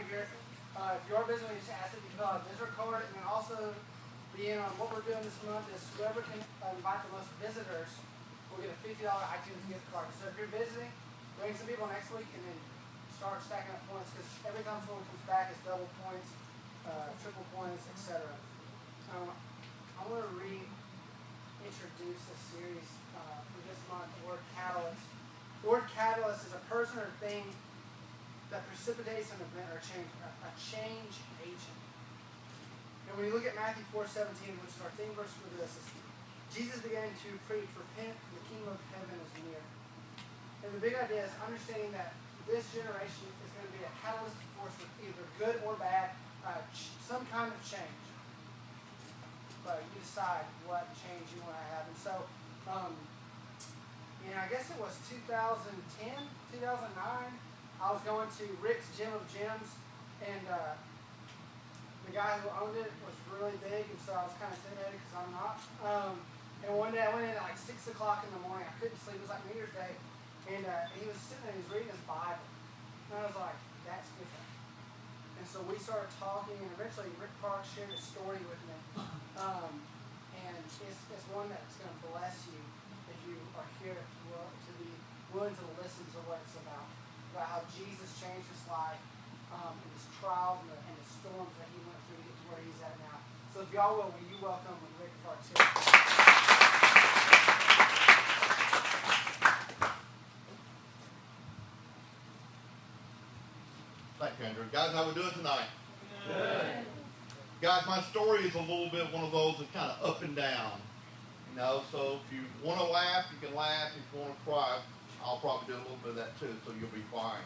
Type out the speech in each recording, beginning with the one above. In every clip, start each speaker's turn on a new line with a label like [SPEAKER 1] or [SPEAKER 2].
[SPEAKER 1] here. If you are visiting, we just ask that you fill out a visitor card, and then also be in on what we're doing this month is whoever can invite the most visitors will get a $50 iTunes gift card. So if you're visiting, bring some people next week, and then start stacking up points, because every time someone comes back, it's double points, triple points, etc. I want to reintroduce a series for this month, the word catalyst. The word catalyst is a person or thing that precipitates an event or a change agent. And when you look at Matthew 4:17, which is our theme verse for this, is Jesus began to preach, repent, for the kingdom of heaven is near. And the big idea is understanding that this generation is going to be a catalytic force with either good or bad, some kind of change. But you decide what change you want to have. And so, I guess it was 2010, 2009, I was going to Rick's Gym of Gyms, and the guy who owned it was really big, and so I was kind of intimidated because I'm not. And one day I went in at like 6 o'clock in the morning. I couldn't sleep. It was like New Year's Day. And he was sitting there, he was reading his Bible. And I was like, that's different. And so we started talking, and eventually Rick Park shared a story with me. And it's one that's going to bless you if you are here to be willing to listen to what it's about how Jesus changed his life, and his trials and the storms that he went through to get to where he's at now. So if y'all will you welcome Rick Parks here?
[SPEAKER 2] Thank you, Andrew. Guys, how we doing tonight?
[SPEAKER 3] Good.
[SPEAKER 2] Guys, my story is a little bit one of those that's kind of up and down. So if you want to laugh, you can laugh. If you want to cry, I'll probably do a little bit of that too, so you'll be fine.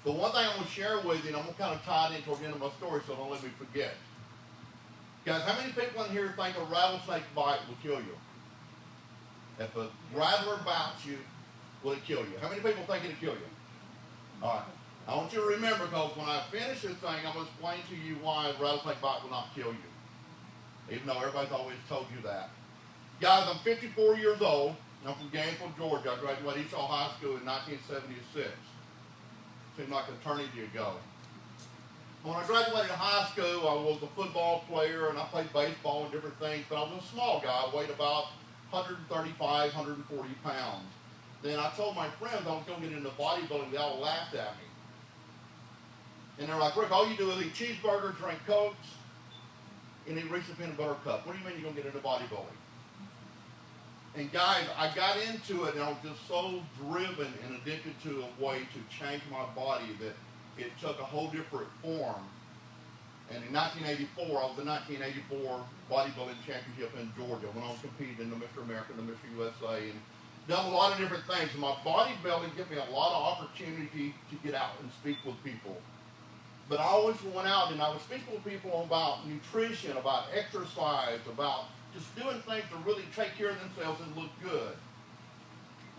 [SPEAKER 2] But one thing I want to share with you, and I'm going to kind of tie it in toward the end of my story, so don't let me forget. Guys, how many people in here think a rattlesnake bite will kill you? If a rattler bites you, will it kill you? How many people think it'll kill you? All right. I want you to remember, because when I finish this thing, I'm going to explain to you why a rattlesnake bite will not kill you. Even though everybody's always told you that. Guys, I'm 54 years old. I'm from Gainesville, Georgia. I graduated East Hall High School in 1976. Seemed like an eternity ago. When I graduated high school, I was a football player, and I played baseball and different things, but I was a small guy. I weighed about 135, 140 pounds. Then I told my friends I was going to get into bodybuilding. They all laughed at me. And they're like, Rick, all you do is eat cheeseburgers, drink Cokes, and eat Reese's Peanut Butter Cup. What do you mean you're going to get into bodybuilding? And guys, I got into it, and I was just so driven and addicted to a way to change my body that it took a whole different form. And in 1984, I was the 1984 bodybuilding championship in Georgia when I was competing in the Mr. America and the Mr. USA, and done a lot of different things. And my bodybuilding gave me a lot of opportunity to get out and speak with people. But I always went out and I would speak with people about nutrition, about exercise, about just doing things to really take care of themselves and look good.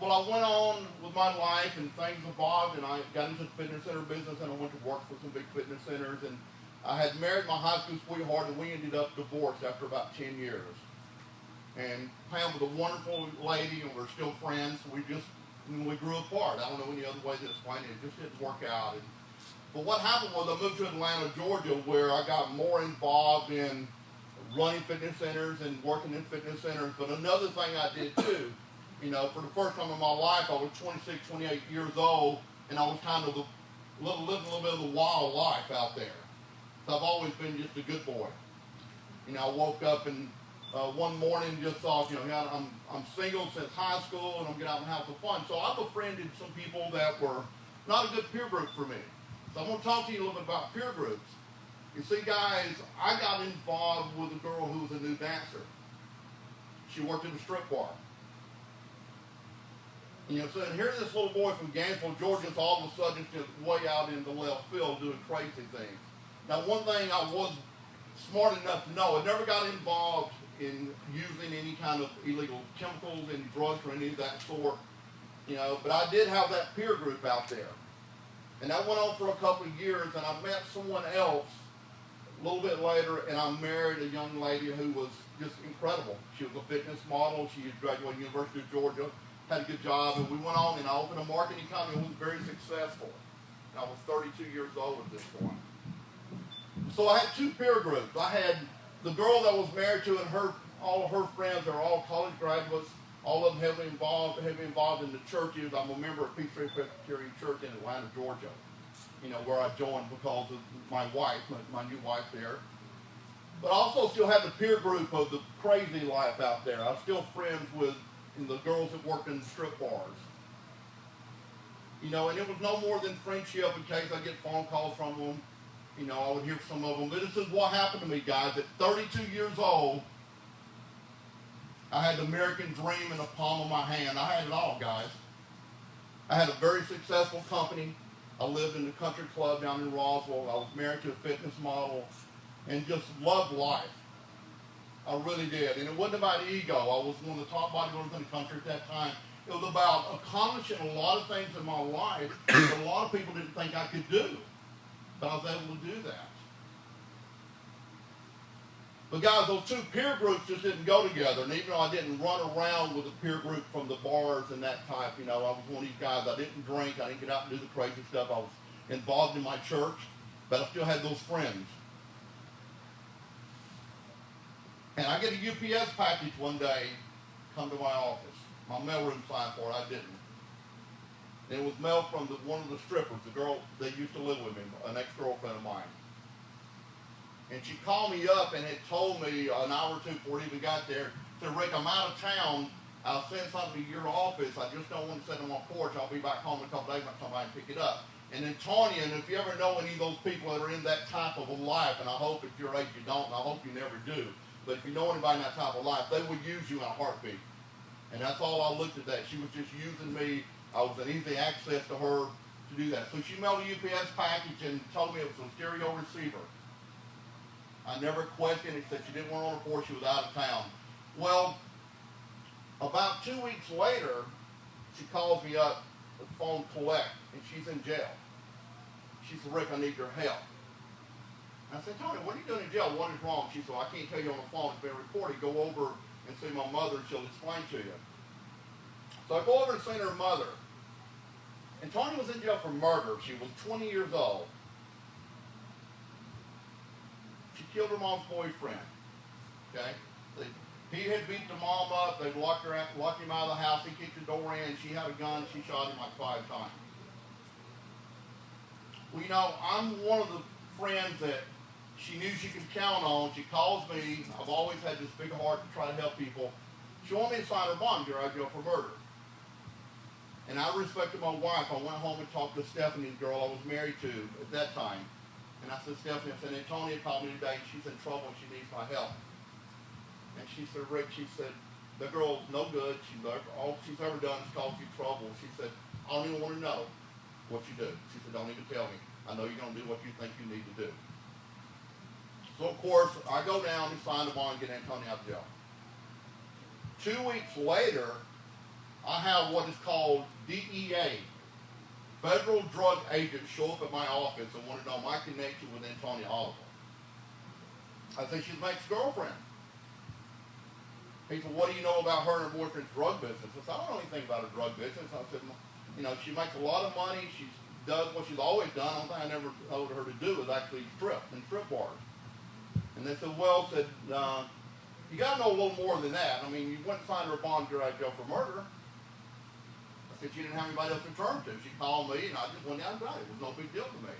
[SPEAKER 2] Well, I went on with my life and things evolved, and I got into the fitness center business, and I went to work for some big fitness centers, and I had married my high school sweetheart, and we ended up divorced after about 10 years. And Pam was a wonderful lady, and we're still friends. We grew apart. I don't know any other way to explain it. It just didn't work out. But what happened was I moved to Atlanta, Georgia, where I got more involved in running fitness centers and working in fitness centers. But another thing I did too, for the first time in my life, I was 26, 28 years old, and I was kind of living a little bit of the wild life out there. So I've always been just a good boy. I woke up and one morning just thought, I'm single since high school, and I'm getting out and have some fun. So I befriended some people that were not a good peer group for me. So I'm going to talk to you a little bit about peer groups. You see, guys, I got involved with a girl who was a new dancer. She worked in a strip bar. So here's this little boy from Gainesville, Georgia, so all of a sudden just way out in the left field doing crazy things. Now, one thing I was smart enough to know, I never got involved in using any kind of illegal chemicals, any drugs, or any of that sort. But I did have that peer group out there. And that went on for a couple of years, and I met someone else a little bit later, and I married a young lady who was just incredible. She was a fitness model. She had graduated University of Georgia, had a good job, and we went on, and I opened a marketing company and was very successful. And I was 32 years old at this point. So I had two peer groups. I had the girl that I was married to and all of her friends are all college graduates, all of them heavily involved in the churches. I'm a member of Peace Street Presbyterian Church in Atlanta, Georgia, where I joined because of my wife, my new wife there. But I also still have the peer group of the crazy life out there. I'm still friends with the girls that worked in the strip bars. And it was no more than friendship in case I get phone calls from them. I would hear some of them. But this is what happened to me, guys. At 32 years old, I had the American dream in the palm of my hand. I had it all, guys. I had a very successful company. I lived in the country club down in Roswell. I was married to a fitness model and just loved life. I really did. And it wasn't about ego. I was one of the top bodybuilders in the country at that time. It was about accomplishing a lot of things in my life that a lot of people didn't think I could do. But I was able to do that. But guys, those two peer groups just didn't go together. And even though I didn't run around with a peer group from the bars and that type, I was one of these guys. I didn't drink. I didn't get out and do the crazy stuff. I was involved in my church. But I still had those friends. And I get a UPS package one day, come to my office. My mailroom signed for it, I didn't. And it was mailed from one of the strippers, the girl that used to live with me, an ex-girlfriend of mine. And she called me up and had told me an hour or two before it even got there, said, Rick, I'm out of town. I'll send something to your office. I just don't want to sit on my porch. I'll be back home in a couple days and I'll come by and pick it up. And then Tanya, and if you ever know any of those people that are in that type of a life, and I hope at your age you don't, and I hope you never do, but if you know anybody in that type of life, they would use you in a heartbeat. And that's all I looked at that. She was just using me. I was an easy access to her to do that. So she mailed a UPS package and told me it was a stereo receiver. I never questioned it. Said she didn't want it on her porch. She was out of town. Well, about 2 weeks later, she calls me up, the phone collect, and she's in jail. She said, Rick, I need your help. I said, Tony, what are you doing in jail? What is wrong? She said, I can't tell you on the phone. It's been recorded. Go over and see my mother and she'll explain to you. So I go over and see her mother. And Tony was in jail for murder. She was 20 years old. She killed her mom's boyfriend. Okay? He had beat the mom up. They locked him out of the house. He kicked the door in. She had a gun. She shot him like 5 times. Well, I'm one of the friends that she knew she could count on. She calls me. I've always had this big heart to try to help people. She wanted me to sign her bond, get her out of jail for murder. And I respected my wife. I went home and talked to Stephanie, the girl I was married to at that time. And I said, Stephanie, I said, Antonia called me today. She's in trouble and she needs my help. And she said, Rick, she said, the girl's no good. All she's ever done is cause you trouble. She said, I don't even want to know what you do. She said, don't even tell me. I know you're going to do what you think you need to do. So, of course, I go down and sign the bond and get Antonia out of jail. 2 weeks later, I have what is called DEA, federal drug agents, show up at my office and want to know my connection with Antonia Oliver. I said, she's my ex-girlfriend. He said, what do you know about her and her boyfriend's drug business? I said, I don't know anything about her drug business. I said, she makes a lot of money. She does what she's always done. The only thing I never told her to do is actually strip in strip bars. And they said, well, you got to know a little more than that. I mean, you went and signed her a bond, you're out of jail for murder. I said, she didn't have anybody else to turn to. She called me, and I just went down and got it. It was no big deal to me.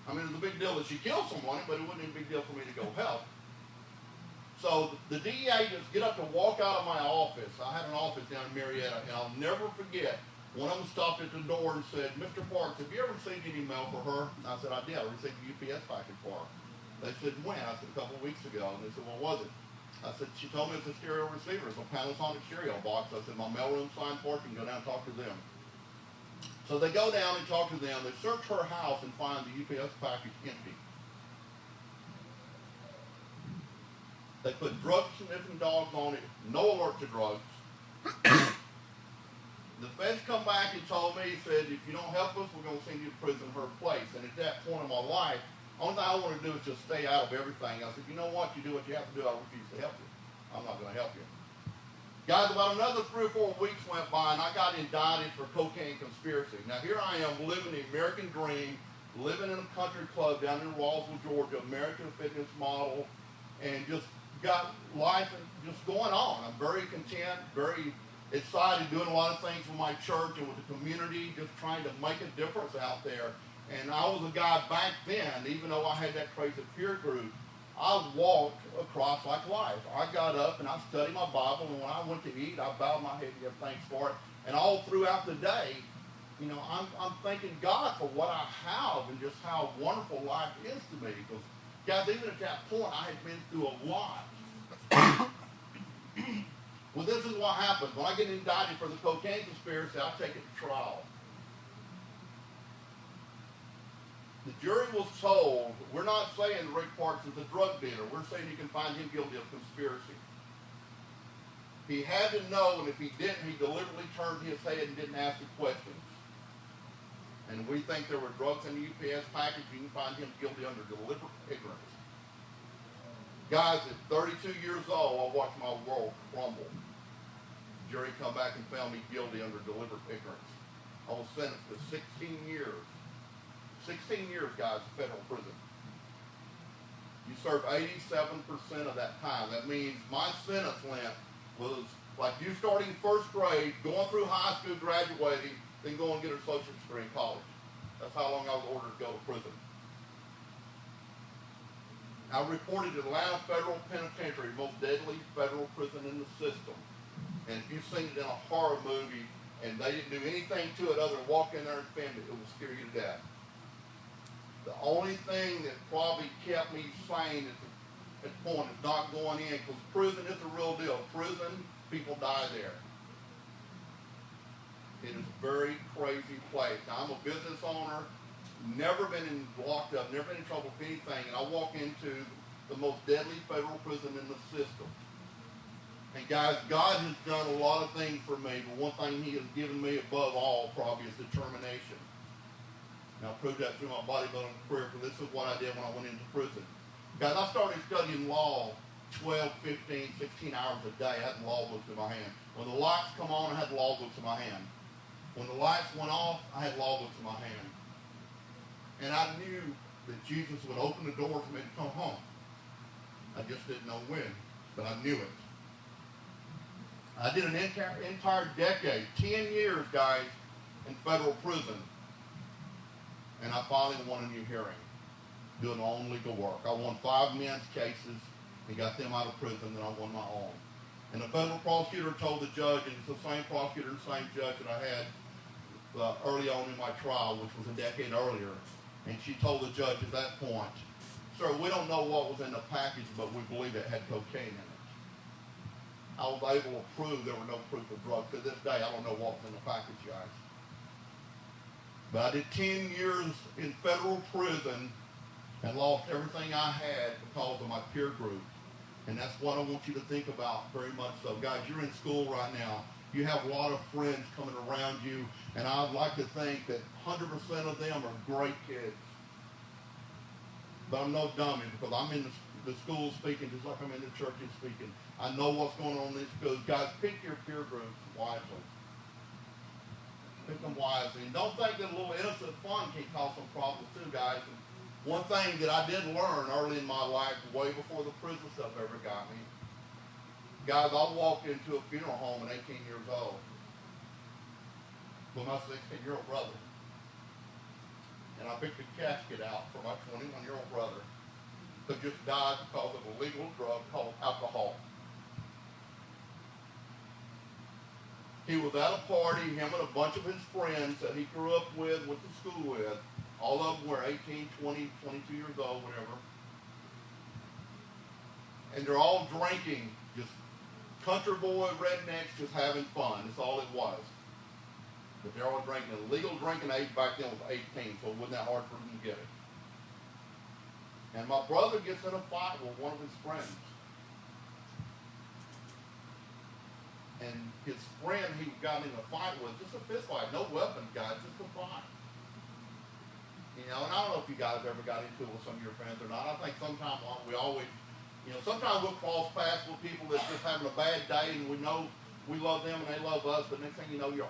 [SPEAKER 2] I mean, it was a big deal that she killed someone, but it wasn't a big deal for me to go help. So the DEA agents get up to walk out of my office. I had an office down in Marietta, and I'll never forget, one of them stopped at the door and said, Mr. Parks, have you ever received any mail for her? And I said, I did. I received a UPS package for her. They said, when? I said, a couple of weeks ago. And they said, what was it? I said, she told me it's a stereo receiver. It's a Panasonic stereo box. I said, my mailroom signed for it. You can go down and talk to them. So they go down and talk to them. They search her house and find the UPS package empty. They put drug-sniffing dogs on it, no alert to drugs. The feds come back and told me, said, if you don't help us, we're going to send you to prison in her place. And at that point in my life, the only thing I want to do is just stay out of everything. I said, you know what? You do what you have to do. I refuse to help you. I'm not going to help you. Guys, about another 3 or 4 weeks went by, and I got indicted for cocaine conspiracy. Now, here I am living the American dream, living in a country club down in Roswell, Georgia, American Fitness model, and just got life just going on. I'm very content, very excited, doing a lot of things with my church and with the community, just trying to make a difference out there. And I was a guy back then, even though I had that crazy peer group, I walked across like life. I got up and I studied my Bible, and when I went to eat, I bowed my head and gave thanks for it. And all throughout the day, you know, I'm thanking God for what I have and just how wonderful life is to me. Because, guys, even at that point, I had been through a lot. Well, this is what happens. When I get indicted for the cocaine conspiracy, I take it to trial. The jury was told, we're not saying Rick Parks is a drug dealer. We're saying you can find him guilty of conspiracy. He had to know, and if he didn't, he deliberately turned his head and didn't ask the questions. And we think there were drugs in the UPS package. You can find him guilty under deliberate ignorance. Guys, at 32 years old, I watched my world crumble. The jury come back and found me guilty under deliberate ignorance. I was sentenced to 16 years. 16 years, guys, in federal prison. You serve 87% of that time. That means my sentence length was like you starting first grade, going through high school, graduating, then go and get a social degree in college. That's how long I was ordered to go to prison. I reported Atlanta Federal Penitentiary, most deadly federal prison in the system. And if you've seen it in a horror movie and they didn't do anything to it other than walk in there and film it, it will scare you to death. The only thing that probably kept me sane at the point is not going in, because prison is a real deal. Prison, people die there. It is a very crazy place. Now, I'm a business owner, never been locked up, never been in trouble with anything, and I walk into the most deadly federal prison in the system. And guys, God has done a lot of things for me, but one thing He has given me above all probably is determination. And I proved that through my bodybuilding career, because this is what I did when I went into prison. Guys, I started studying law 12, 15, 16 hours a day. I had the law books in my hand. When the lights come on, I had the law books in my hand. When the lights went off, I had law books in my hand. And I knew that Jesus would open the door for me to come home. I just didn't know when, but I knew it. I did an entire decade, 10 years, guys, in federal prison. And I finally won a new hearing, doing my own legal work. I won 5 men's cases and got them out of prison, then I won my own. And the federal prosecutor told the judge, and it's the same prosecutor and the same judge that I had early on in my trial, which was a decade earlier, and she told the judge at that point, sir, we don't know what was in the package, but we believe it had cocaine in it. I was able to prove there were no proof of drugs. To this day, I don't know what was in the package, guys. But I did 10 years in federal prison and lost everything I had because of my peer group. And that's what I want you to think about very much so. Guys, you're in school right now. You have a lot of friends coming around you, and I'd like to think that 100% of them are great kids. But I'm no dummy, because I'm in the school speaking just like I'm in the churches speaking. I know what's going on in these schools. Guys, pick your peer groups wisely. Pick them wisely. And don't think that a little innocent fun can cause some problems too, guys. And one thing that I did learn early in my life, way before the prison stuff ever got me, guys, I walked into a funeral home at 18 years old with my 16-year-old brother. And I picked a casket out for my 21-year-old brother who just died because of a legal drug called alcohol. He was at a party, him and a bunch of his friends that he grew up with, went to school with. All of them were 18, 20, 22 years old, whatever. And they're all drinking, just country boy, rednecks, just having fun. That's all it was. But they're all drinking. The legal drinking age back then was 18, so it wasn't that hard for them to get it. And my brother gets in a fight with one of his friends. And his friend he got in a fight with, just a fist fight, no weapons, guys, just a fight. You know, and I don't know if you guys ever got into it with some of your friends or not. I think sometimes we always, you know, sometimes we'll cross paths with people that's just having a bad day and we know we love them and they love us, but next thing you know, you're